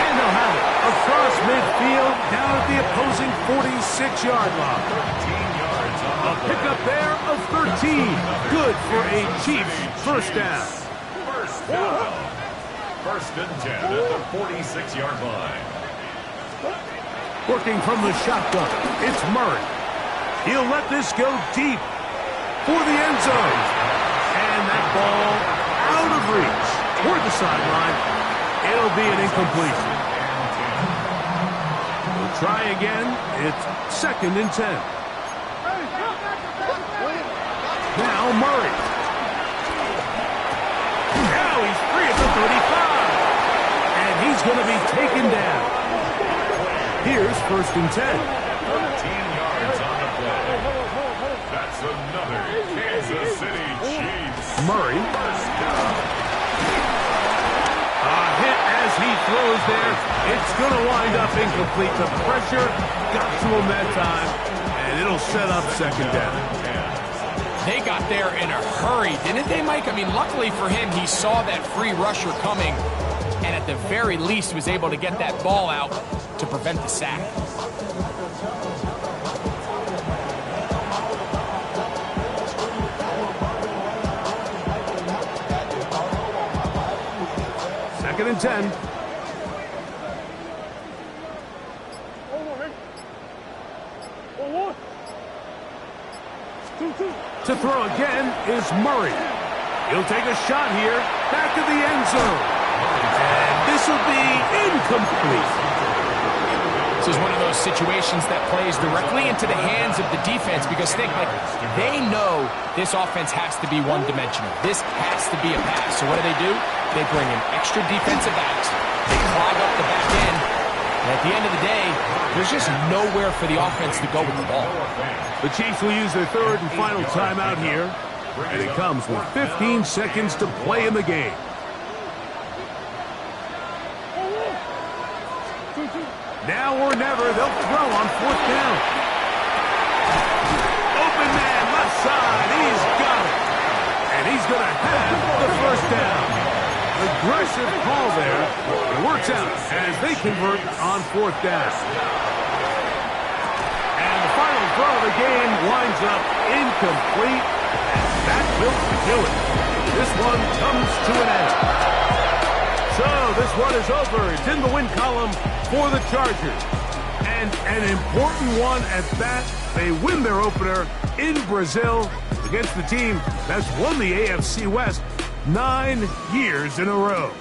And they'll have it across midfield down at the opposing 46-yard line. 13 yards on A pickup there of 13. Good for a Chiefs first down. First down. First and 10 at the 46-yard line. Working from the shotgun, it's Murray. He'll let this go deep for the end zone. And that ball out of reach toward the sideline. It'll be an incompletion. We'll try again. It's second and 10. Now Murray. Now he's free at the 35. And he's going to be taken down. Here's first and 10. 13 yards on the play. That's another Kansas City Chiefs. Murray. First down. A hit as he throws there. It's going to wind up incomplete. The pressure got to him that time, and it'll set up second down. They got there in a hurry, didn't they, Mike? I mean, luckily for him, he saw that free rusher coming, and at the very least was able to get that ball out to prevent the sack. Second and 10. To throw again is Murray. He'll take a shot here, back to the end zone. And this will be incomplete. This is one of those situations that plays directly into the hands of the defense because think, like, they know this offense has to be one-dimensional. This has to be a pass. So what do? They bring in extra defensive backs. They clog up the back end. And at the end of the day, there's just nowhere for the offense to go with the ball. The Chiefs will use their third and final timeout here. And it comes with 15 seconds to play in the game. Now or never, they'll throw on fourth down. Open man, left side, he's got it. And he's going to have the first down. Aggressive call there. It works out as they convert on fourth down. And the final throw of the game winds up incomplete. And that will do it. This one comes to an end. So this one is over. It's in the win column for the Chargers. And an important one at that. They win their opener in Brazil against the team that's won the AFC West 9 years in a row.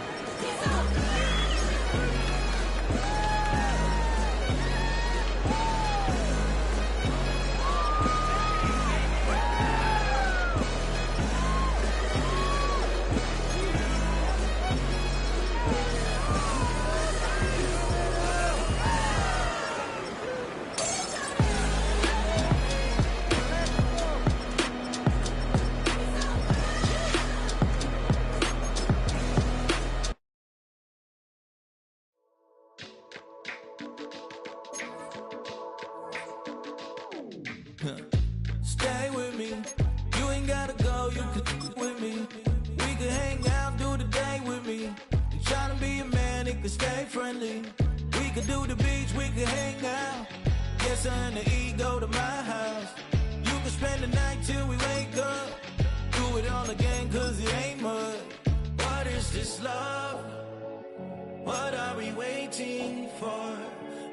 Stay with me. You ain't gotta go, you could with me. We could hang out, do the day with me. You tryna be a man, it could stay friendly. We could do the beach, we could hang out. Yes, her and the E go to my house. You could spend the night till we wake up. Do it all again, cause it ain't mud. What is this love? What are we waiting for?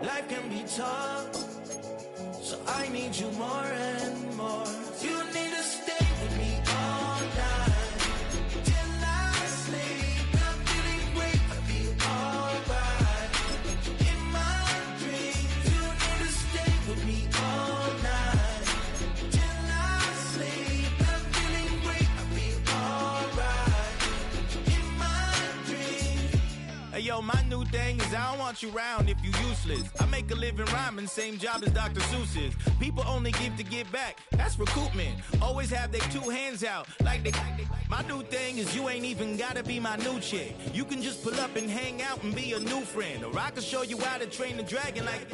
Life can be tough, so I need you more and more. You need to stay with me all night till I sleep. I'm feeling great, I feel alright. In my dreams, you need to stay with me all night till thing is I don't want you around if you useless. I make a living rhyming, same job as Dr. Seuss's. People only give to give back, that's recoupment. Always have their two hands out, like they. My new thing is you ain't even gotta be my new chick. You can just pull up and hang out and be a new friend. Or I can show you how to train the dragon like.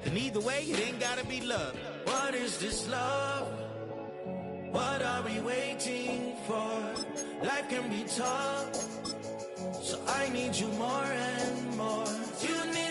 And either way, it ain't gotta be love. What is this love? What are we waiting for? Life can be tough, so I need you more and more. You need